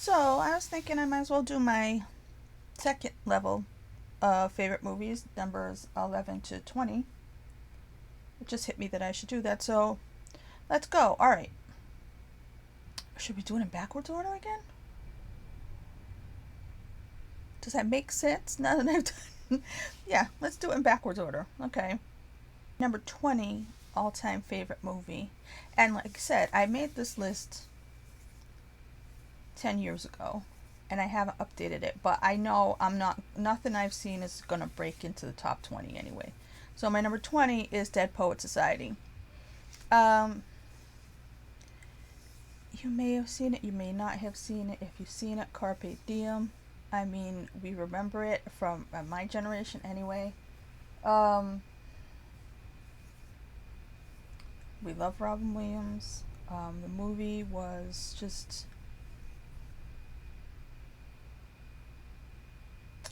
So I was thinking I might as well do my second level of favorite movies, numbers 11 to 20. It just hit me that I should do that. So let's go. All right. Should we do it in backwards order again? Does that make sense? Now that I've done. Yeah, let's do it in backwards order. Okay. Number 20 all time favorite movie. And like I said, I made this list 10 years ago and I haven't updated it, but I know nothing I've seen is going to break into the top 20 anyway. So my number 20 is Dead Poet Society. Um, you may have seen it, you may not have seen it. If you've seen it, Carpe Diem. I mean, we remember it from my generation anyway. Um, we love Robin Williams. The movie was just.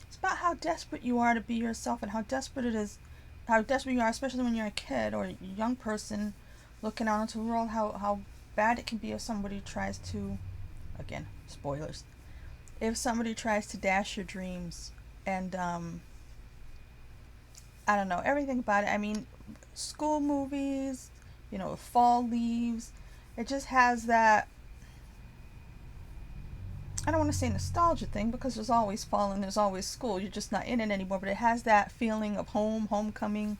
It's about how desperate you are to be yourself and how desperate it is, how desperate you are, especially when you're a kid or a young person looking out into the world, how bad it can be if somebody tries to, again, spoilers, if somebody tries to dash your dreams. And I don't know, everything about it. I mean, school movies, fall leaves, it just has that, I don't want to say nostalgia thing because there's always fall and there's always school. You're just not in it anymore, but it has that feeling of home, homecoming,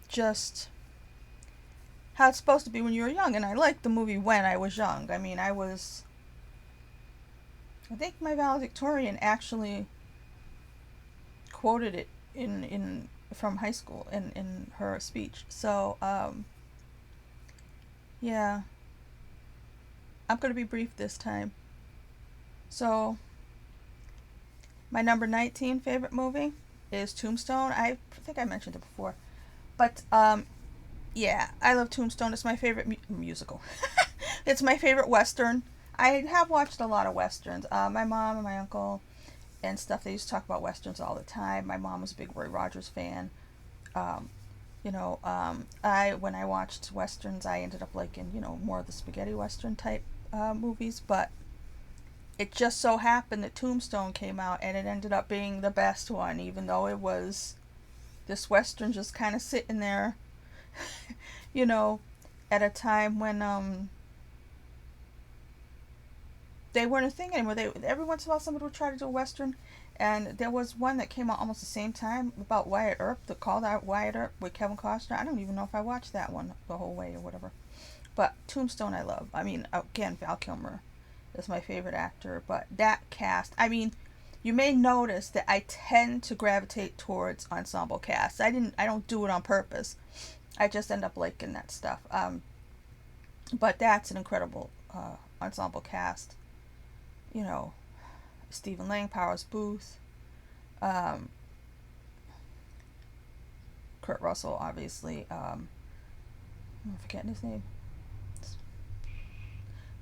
just how it's supposed to be when you were young. And I liked the movie when I was young. I mean, I think my valedictorian actually quoted it in from high school in her speech. So, yeah, I'm going to be brief this time. So, my number 19 favorite movie is Tombstone. I think I mentioned it before. But, yeah, I love Tombstone. It's my favorite musical. It's my favorite Western. I have watched a lot of Westerns. My mom and my uncle and stuff, they used to talk about Westerns all the time. My mom was a big Roy Rogers fan. Um, when I watched Westerns, I ended up liking, more of the spaghetti Western type movies. But it just so happened that Tombstone came out and it ended up being the best one, even though it was this Western just kind of sitting there, you know, at a time when they weren't a thing anymore. They every once in a while somebody would try to do a Western, and there was one that came out almost the same time about Wyatt Earp, that called out Wyatt Earp with Kevin Costner. I don't even know if I watched that one the whole way or whatever. But Tombstone I love. I mean, again, Val Kilmer is my favorite actor, but that cast, I mean, you may notice that I tend to gravitate towards ensemble casts. I don't do it on purpose. I just end up liking that stuff. But that's an incredible ensemble cast. You know, Stephen Lang, Powers Booth, um, Kurt Russell, obviously. I'm forgetting his name.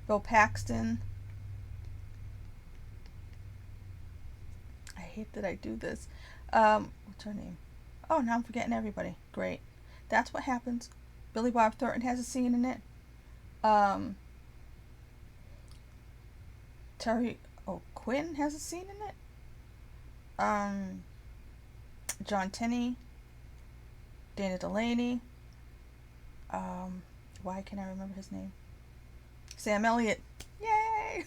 Bill Paxton. I hate that I do this. What's her name? Oh, now I'm forgetting everybody. Great. That's what happens. Billy Bob Thornton has a scene in it. Um, Terry O'Quinn has a scene in it. John Tenney, Dana Delaney. Why can't I remember his name? Sam Elliott. Yay!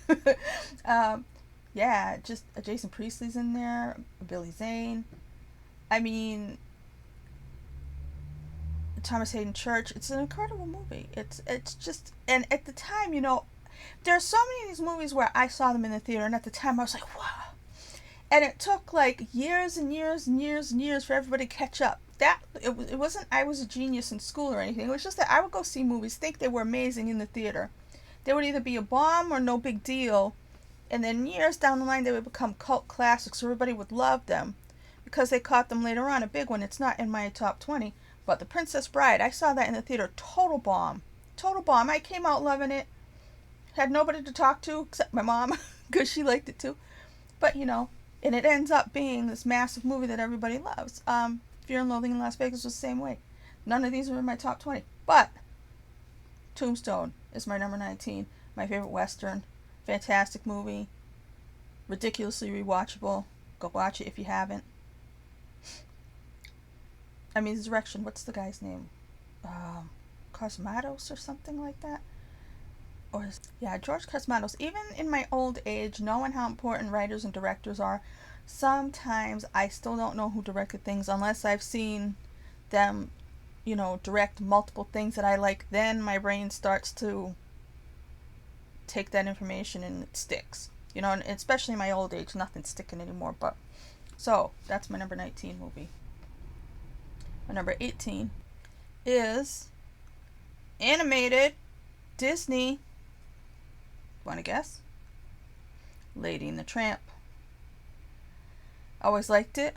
Yeah, just Jason Priestley's in there. Billy Zane. I mean, Thomas Hayden Church. It's an incredible movie. It's just, and at the time, there's so many of these movies where I saw them in the theater, and at the time I was like, wow. And it took like years and years and years and years for everybody to catch up. It wasn't I was a genius in school or anything. It was just that I would go see movies, think they were amazing in the theater. They would either be a bomb or no big deal, and then years down the line they would become cult classics. Everybody would love them because they caught them later on. A big one. It's not in my top 20, but The Princess Bride. I saw that in the theater. Total bomb. Total bomb. I came out loving it. Had nobody to talk to except my mom because she liked it too. But and it ends up being this massive movie that everybody loves. Fear and Loathing in Las Vegas was the same way. None of these are in my top 20, but Tombstone is my number 19, my favorite Western. Fantastic movie. Ridiculously rewatchable. Go watch it if you haven't. I mean, Resurrection. What's the guy's name? Cosmatos or something like that. Or yeah, George Cosmatos. Even in my old age, knowing how important writers and directors are, sometimes I still don't know who directed things unless I've seen them, direct multiple things that I like. Then my brain starts to take that information and it sticks. And especially in my old age, nothing's sticking anymore. But so that's my number 19 movie. My number 18 is animated Disney. Want to guess? Lady and the Tramp. Always liked it.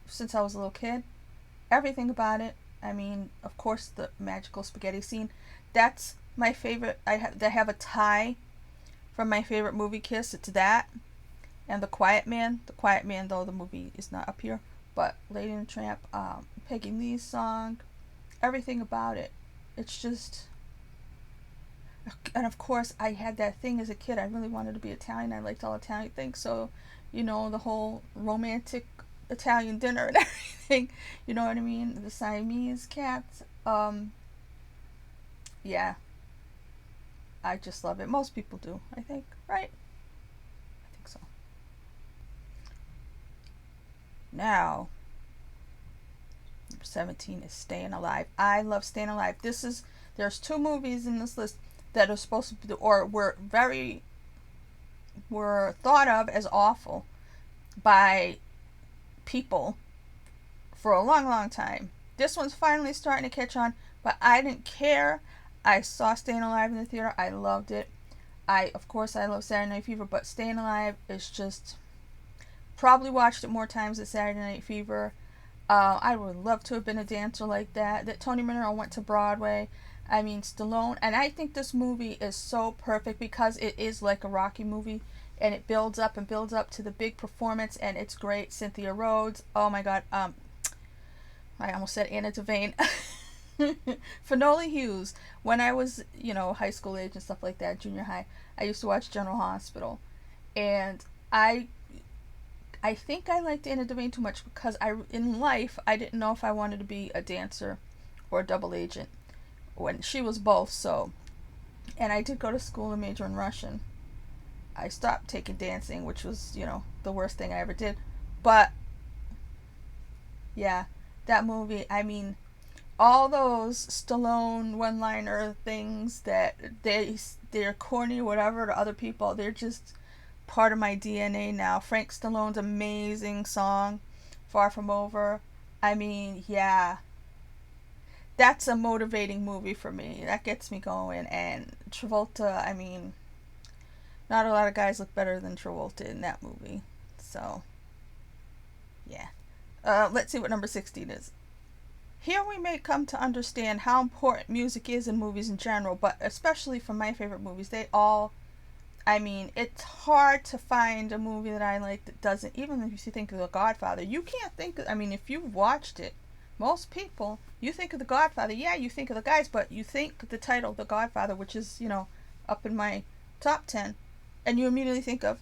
Since I was a little kid. Everything about it. I mean, of course, the magical spaghetti scene. That's my favorite. They have a tie from my favorite movie Kiss. It's that. And The Quiet Man. The Quiet Man, though, the movie is not up here. But Lady and the Tramp, Peggy Lee's song. Everything about it. It's just... And of course, I had that thing as a kid. I really wanted to be Italian. I liked all Italian things. So, the whole romantic Italian dinner and everything. You know what I mean? The Siamese cats. Yeah. I just love it. Most people do, I think. Right? I think so. Now, number 17 is Staying Alive. I love Staying Alive. There's 2 movies in this list that are supposed to be, or were thought of as awful by people for a long, long time. This one's finally starting to catch on, but I didn't care. I saw Staying Alive in the theater. I loved it. Of course, I love Saturday Night Fever, but Staying Alive is just... Probably watched it more times than Saturday Night Fever. I would love to have been a dancer like that. That Tony Manero went to Broadway. I mean, Stallone. And I think this movie is so perfect because it is like a Rocky movie. And it builds up and builds up to the big performance. And it's great. Cynthia Rhodes. Oh my God. I almost said Anna Devane. Finola Hughes. When I was, high school age and stuff like that, junior high, I used to watch General Hospital. And I think I liked Anna Devane too much because in life, I didn't know if I wanted to be a dancer or a double agent. When she was both, so. And I did go to school and major in Russian. I stopped taking dancing, which was, the worst thing I ever did. But, yeah, that movie, I mean, all those Stallone one-liner things that they're corny or whatever to other people, they're just part of my DNA now. Frank Stallone's amazing song, Far From Over. I mean, yeah. That's a motivating movie for me. That gets me going. And Travolta, I mean, not a lot of guys look better than Travolta in that movie. So, yeah. Let's see what number 16 is. Here we may come to understand how important music is in movies in general, but especially for my favorite movies. It's hard to find a movie that I like that doesn't, even if you think of The Godfather, you can't think, if you've watched it, most people, you think of The Godfather, yeah, you think of the guys, but you think the title The Godfather, which is, up in my top 10, and you immediately think of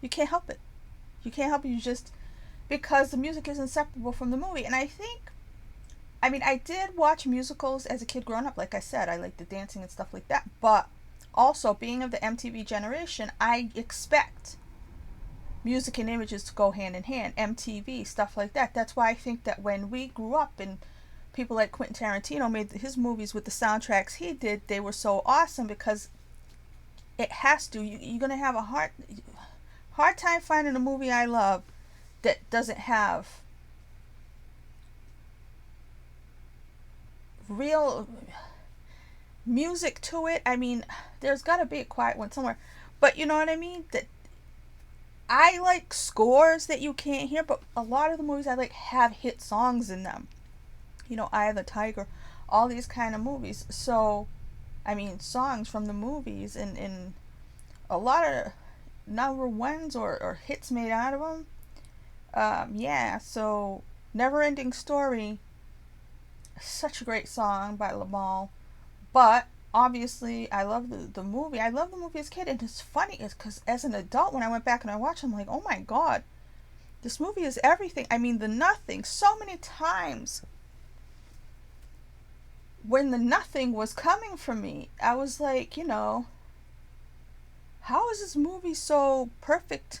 you can't help it. You just, because the music is inseparable from the movie. And I did watch musicals as a kid growing up. Like I said, I like the dancing and stuff like that. But also, being of the MTV generation, I expect music and images to go hand in hand. MTV, stuff like that. That's why I think that when we grew up and people like Quentin Tarantino made his movies with the soundtracks he did, they were so awesome because it has to. You're going to have a hard time finding a movie I love that doesn't have real music to it. There's got to be a quiet one somewhere. But you know what I mean? That I like scores that you can't hear, but a lot of the movies I like have hit songs in them. Eye of the Tiger, all these kind of movies. So, songs from the movies and a lot of number ones or hits made out of them. So Never Ending Story, Such a great song by Lamal. But obviously, I love the movie. I love the movie as a kid, and it's funny is because as an adult, when I went back and I watched, I'm like, oh my god, this movie is everything. I mean, the nothing. So many times when the nothing was coming from me, I was like, how is this movie so perfect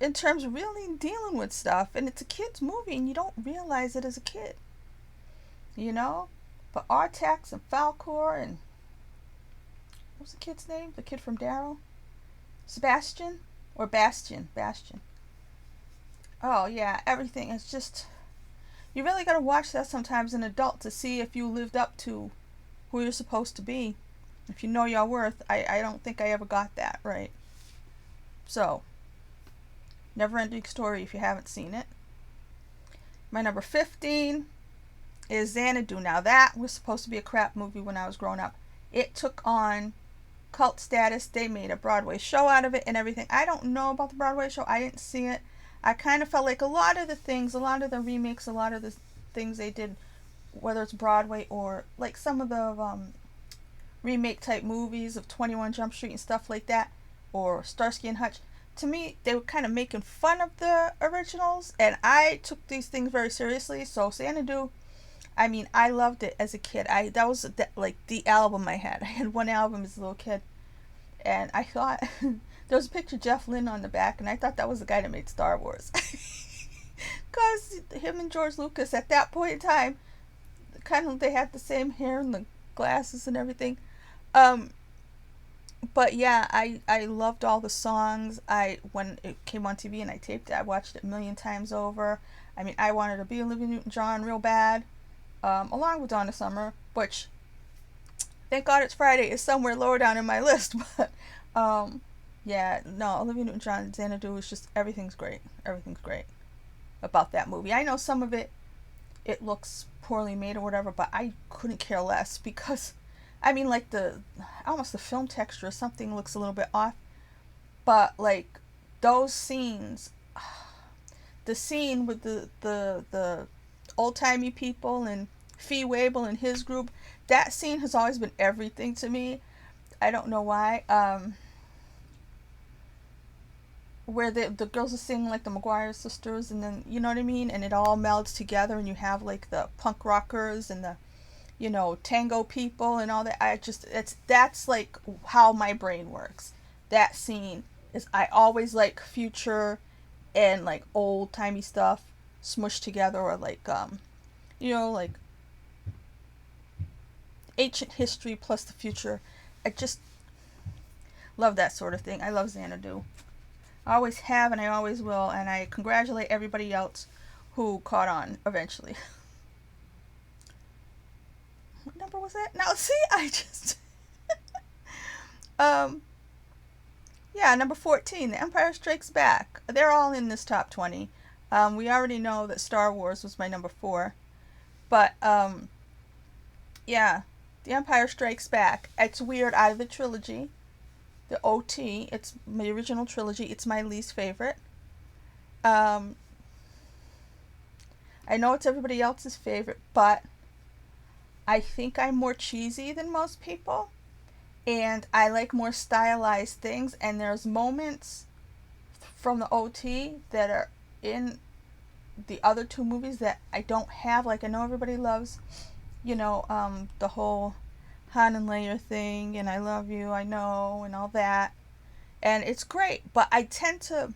in terms of really dealing with stuff? And it's a kid's movie, and you don't realize it as a kid, you know? But Artax and Falcor and what's the kid's name? The kid from Daryl? Sebastian? Or Bastion? Bastion. Oh, yeah, everything is just. You really gotta watch that sometimes as an adult to see if you lived up to who you're supposed to be. If you know your worth, I don't think I ever got that right. So, Never Ending Story if you haven't seen it. My number 15 is Xanadu. Now, that was supposed to be a crap movie when I was growing up. It took on cult status. They made a Broadway show out of it and everything. I don't know about the Broadway show. I didn't see it. I kind of felt like a lot of the things, a lot of the remakes, a lot of the things they did, whether it's Broadway or like some of the remake type movies of 21 Jump Street and stuff like that, or Starsky and Hutch, to me, they were kind of making fun of the originals, and I took these things very seriously. So Xanadu, I mean, I loved it as a kid. That was like the album I had. I had one album as a little kid, and I thought there was a picture of Jeff Lynne on the back, and I thought that was the guy that made Star Wars, because him and George Lucas at that point in time, kind of they had the same hair and the glasses and everything. Um, but yeah, I loved all the songs. When it came on TV and I taped it, I watched it a million times over. I mean, I wanted to be Olivia Newton-John real bad, along with Donna Summer, which thank God It's Friday is somewhere lower down in my list. But yeah, no, Olivia Newton-John, Xanadu is just everything's great. Everything's great about that movie. I know some of it looks poorly made or whatever, but I couldn't care less because I mean, like almost the film texture or something looks a little bit off, but like those scenes, the scene with the old timey people and Fee Waybill and his group, that scene has always been everything to me. I don't know why. Where the girls are singing like the McGuire sisters, and then you know what I mean, and it all melds together, and you have like the punk rockers and the tango people and all that. That's like how my brain works. That scene is, I always like future and like old timey stuff smushed together, or like like ancient history plus the future. I just love that sort of thing. I love Xanadu. I always have and I always will, and I congratulate everybody else who caught on eventually. What number was that? Now see, I just um yeah, number 14, The Empire Strikes Back. They're all in this top 20. We already know that Star Wars was my number 4, but yeah, The Empire Strikes Back. It's weird, out of the trilogy, the OT, it's my original trilogy, it's my least favorite. um I know it's everybody else's favorite, but I think I'm more cheesy than most people, and I like more stylized things. And there's moments from the OT that are in the other two movies that I don't have. Like, I know everybody loves, the whole Han and Leia thing, and I love you, I know, and all that. And it's great, but I tend to,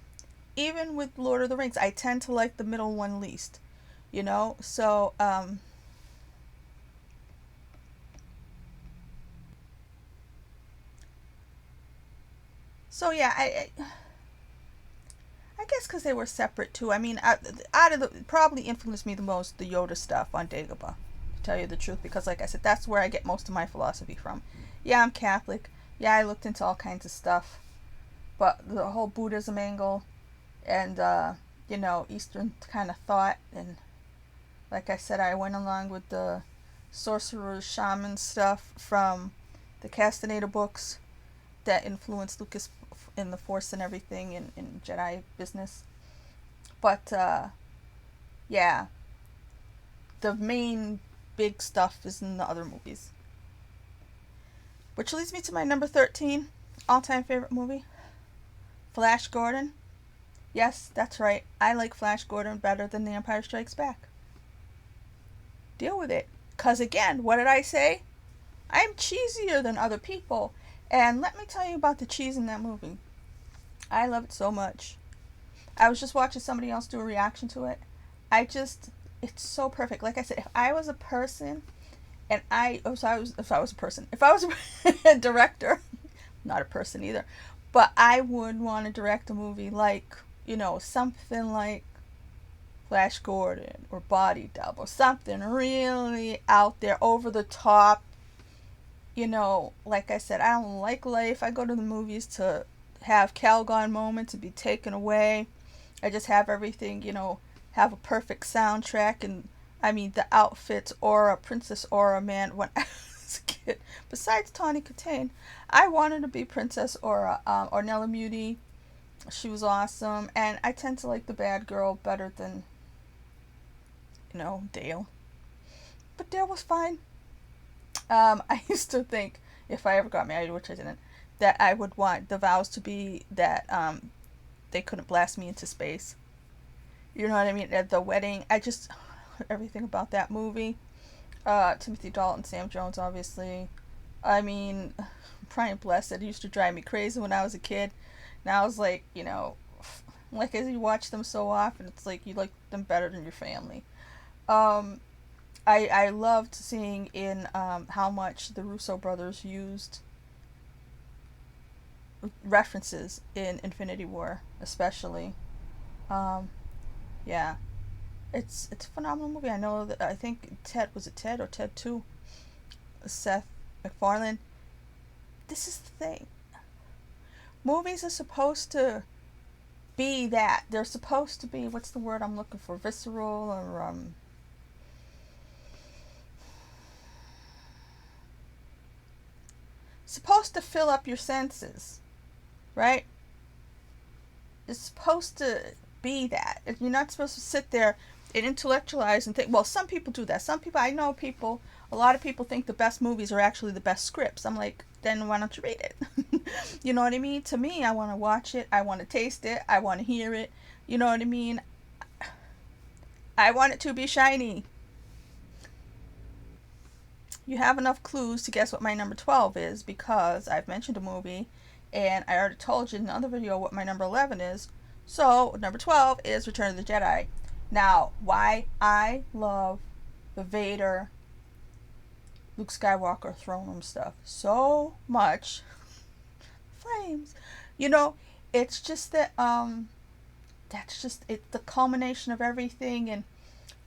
even with Lord of the Rings, I tend to like the middle one least, So, yeah, I guess because they were separate too. I mean, out of the probably influenced me the most the Yoda stuff on Dagobah, to tell you the truth, because like I said, that's where I get most of my philosophy from. Yeah, I'm Catholic. Yeah, I looked into all kinds of stuff, but the whole Buddhism angle and Eastern kind of thought, and like I said, I went along with the sorcerers, shaman stuff from the Castaneda books that influenced Lucas in the Force and everything in Jedi business. But yeah, the main big stuff is in the other movies. Which leads me to my number 13 all-time favorite movie, Flash Gordon. Yes, that's right. I like Flash Gordon better than The Empire Strikes Back. Deal with it. Because again, what did I say? I'm cheesier than other people. And let me tell you about the cheese in that movie. I love it so much. I was just watching somebody else do a reaction to it. It's so perfect. Like I said, if I was a person, and if I was a director, not a person either, but I would want to direct a movie like, something like Flash Gordon or Body Double, something really out there, over the top. Like I said, I don't like life. I go to the movies to have Calgon moments, to be taken away. I just have everything, have a perfect soundtrack. And I mean, the outfits, Aura, Princess Aura, man, when I was a kid, besides Tawny Katane, I wanted to be Princess Aura. Ornella Muti, she was awesome. And I tend to like the bad girl better than, Dale. But Dale was fine. I used to think, if I ever got married, which I didn't, that I would want the vows to be that they couldn't blast me into space. You know what I mean? At the wedding, everything about that movie. Timothy Dalton, Sam Jones, obviously. I mean, Brian Blessed used to drive me crazy when I was a kid. Now I was like, like as you watch them so often, it's like you like them better than your family. I loved seeing in how much the Russo brothers used references in Infinity War, especially. Yeah, it's a phenomenal movie. I think Ted or Ted 2, Seth MacFarlane. This is the thing. Movies are supposed to be that. They're supposed to be, what's the word I'm looking for? Visceral, or supposed to fill up your senses, right? It's supposed to be that. You're not supposed to sit there and intellectualize and think, well, some people do that. A lot of people think the best movies are actually the best scripts. I'm like, then why don't you read it? You know what I mean? To me, I want to watch it. I want to taste it. I want to hear it. You know what I mean? I want it to be shiny. You have enough clues to guess what my number 12 is, because I've mentioned a movie and I already told you in another video what my number 11 is. So number 12 is Return of the Jedi. Now, why I love the Vader, Luke Skywalker throne room stuff so much. Flames. It's just that that's just it, the culmination of everything. And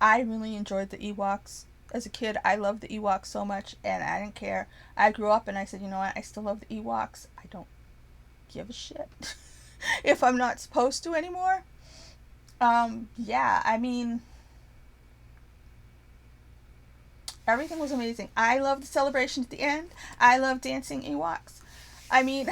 I really enjoyed the Ewoks. As a kid, I loved the Ewoks so much, and I didn't care. I grew up and I said, you know what, I still love the Ewoks. I don't give a shit if I'm not supposed to anymore. Yeah, I mean, everything was amazing. I loved the celebration at the end. I loved dancing Ewoks. I mean,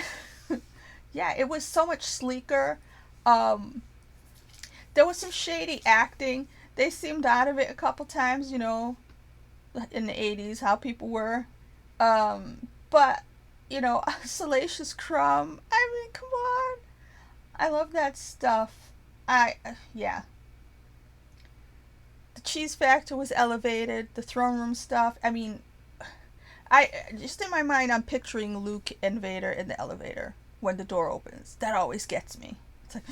yeah, it was so much sleeker. There was some shady acting. They seemed out of it a couple times, in the 80s, how people were. But, Salacious Crumb, I mean, come on. I love that stuff. Yeah. The cheese factor was elevated. The throne room stuff. I mean, just in my mind, I'm picturing Luke and Vader in the elevator when the door opens. That always gets me. It's like,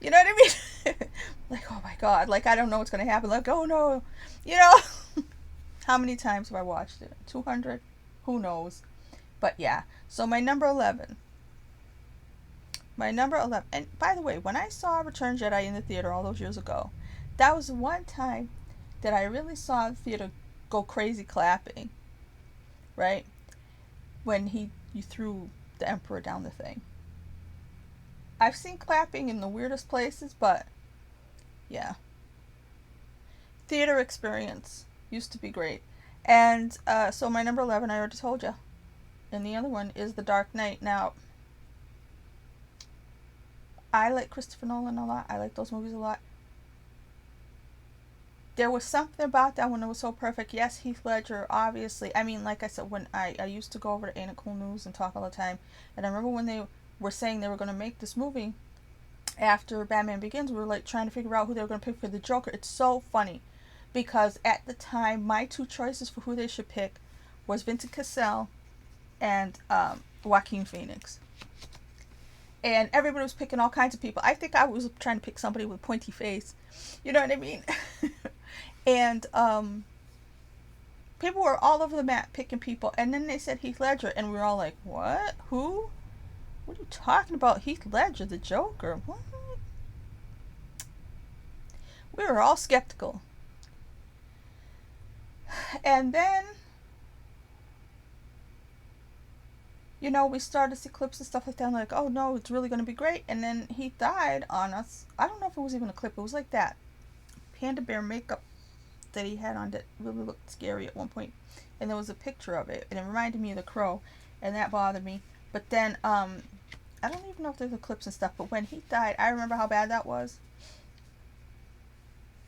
you know what I mean? Like, oh my God. Like, I don't know what's going to happen. Like, oh no. How many times have I watched it? 200? Who knows? But yeah. So my number 11. And by the way, when I saw Return Jedi in the theater all those years ago, that was the one time that I really saw the theater go crazy clapping. Right? When you threw the Emperor down the thing. I've seen clapping in the weirdest places, but yeah. Theater experience used to be great. And so my number 11, I already told you. And the other one is The Dark Knight. Now, I like Christopher Nolan a lot. I like those movies a lot. there was something about that one that was so perfect. Yes, Heath Ledger, obviously. I mean, like I said, when I used to go over to Ain't It Cool News and talk all the time, and I remember when they were saying they were going to make this movie after Batman Begins, we were like trying to figure out who they were going to pick for the Joker. It's so funny because at the time, my two choices for who they should pick was Vincent Cassel and Joaquin Phoenix. And everybody was picking all kinds of people. I think I was trying to pick somebody with a pointy face. You know what I mean? And people were all over the map picking people. And then they said Heath Ledger. And we were all like, what? Who? What are you talking about? Heath Ledger, the Joker? What? We were all skeptical. And then, you know, we started to see clips and stuff like that. I'm like, oh no, it's really going to be great. And then he died on us. I don't know if it was even a clip. It was like that panda bear makeup that he had on that really looked scary at one point. And there was a picture of it. And it reminded me of the Crow. And that bothered me. But then, I don't even know if there's the clips and stuff. But when he died, I remember how bad that was.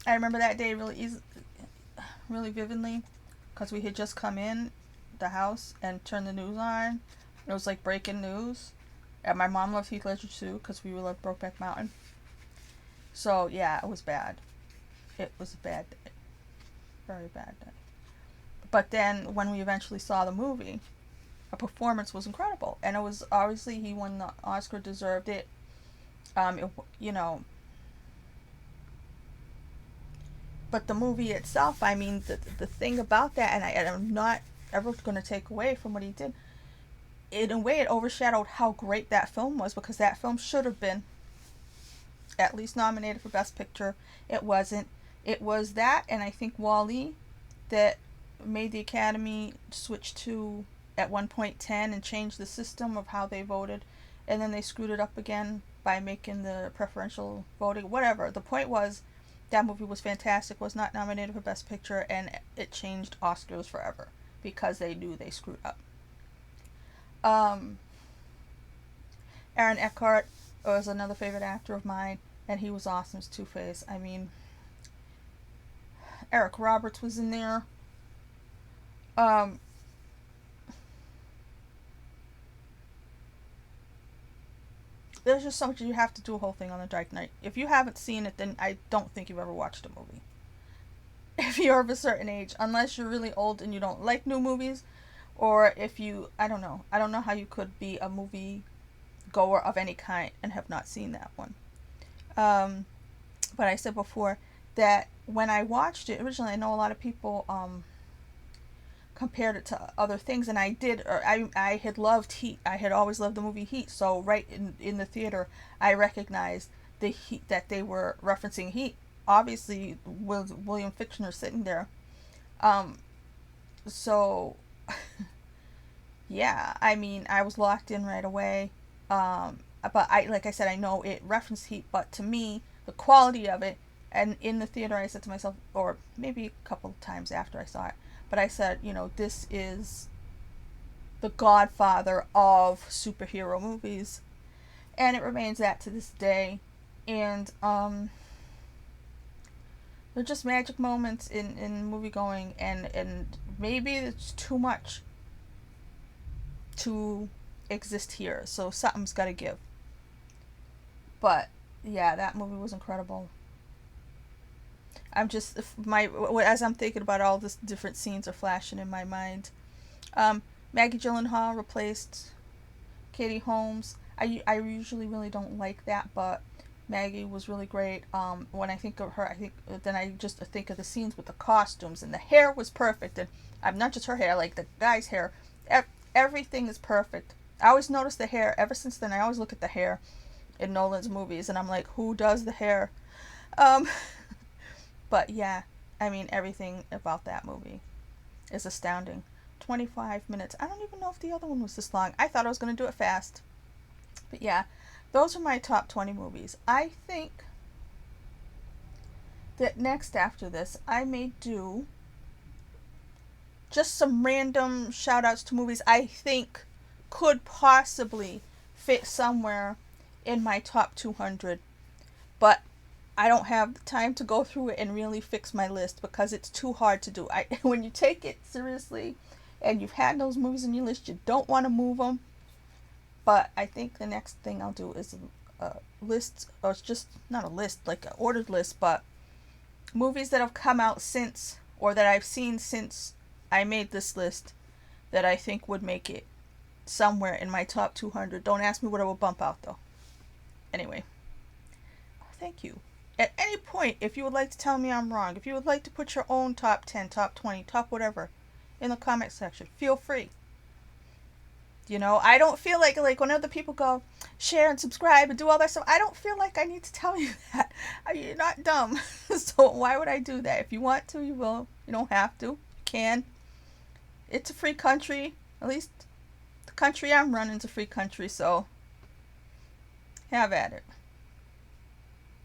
I remember that day really vividly. Because we had just come in the house and turned the news on. It was like breaking news. And my mom loved Heath Ledger too, because we loved Brokeback Mountain. So yeah, it was bad. It was a bad day. Very bad day. But then when we eventually saw the movie, her performance was incredible. And it was obviously he won the Oscar, deserved it. You know. But the movie itself, I mean, the thing about that, and I'm not ever going to take away from what he did, in a way it overshadowed how great that film was, because that film should have been at least nominated for Best Picture. It wasn't. It was that, and I think Wall-E, that made the Academy switch to, at one point, 10 and change the system of how they voted, and then they screwed it up again by making the preferential voting, whatever. The point was, that movie was fantastic, was not nominated for Best Picture, and it changed Oscars forever, because they knew they screwed up. Aaron Eckhart was another favorite actor of mine, and he was awesome as Two-Face. I mean, Eric Roberts was in there. There's just so much. You have to do a whole thing on The Dark Knight. If you haven't seen it, then I don't think you've ever watched a movie. If you're of a certain age, unless you're really old and you don't like new movies, or if you, I don't know how you could be a movie goer of any kind and have not seen that one. But I said before that when I watched it originally, I know a lot of people compared it to other things, and I did, or I had loved Heat. I had always loved the movie Heat, so right in the theater, I recognized the Heat, that they were referencing Heat. Obviously, with William Fichtner sitting there. So, yeah, I mean, I was locked in right away. But like I said, I know it referenced Heat, but to me, the quality of it, and in the theater, I said to myself, or maybe a couple of times after I saw it, but I said, you know, this is the godfather of superhero movies. And it remains that to this day. And they're just magic moments in movie going, and maybe it's too much to exist here. So something's got to give. But yeah, that movie was incredible. I'm just as I'm thinking about all this, different scenes are flashing in my mind. Maggie Gyllenhaal replaced Katie Holmes. I usually really don't like that, but Maggie was really great. When I think of her, I just think of the scenes with the costumes, and the hair was perfect. And I'm not just her hair, like the guy's hair. Everything is perfect. I always notice the hair. Ever since then, I always look at the hair in Nolan's movies, and I'm like, who does the hair? But yeah, I mean, everything about that movie is astounding. 25 minutes. I don't even know if the other one was this long. I thought I was going to do it fast. But yeah, those are my top 20 movies. I think that next after this, I may do just some random shout outs to movies I think could possibly fit somewhere in my top 200. But I don't have the time to go through it and really fix my list because it's too hard to do. When you take it seriously and you've had those movies on your list, you don't want to move them. But I think the next thing I'll do is a list, or it's just not a list, like an ordered list, but movies that have come out since, or that I've seen since I made this list, that I think would make it somewhere in my top 200. Don't ask me what I will bump out though. Anyway, thank you. At any point, if you would like to tell me I'm wrong, if you would like to put your own top 10, top 20, top whatever in the comment section, feel free. You know, I don't feel like when other people go share and subscribe and do all that stuff, I don't feel like I need to tell you that. You're not dumb. So why would I do that? If you want to, you will. You don't have to. You can. It's a free country. At least the country I'm running is a free country, so have at it.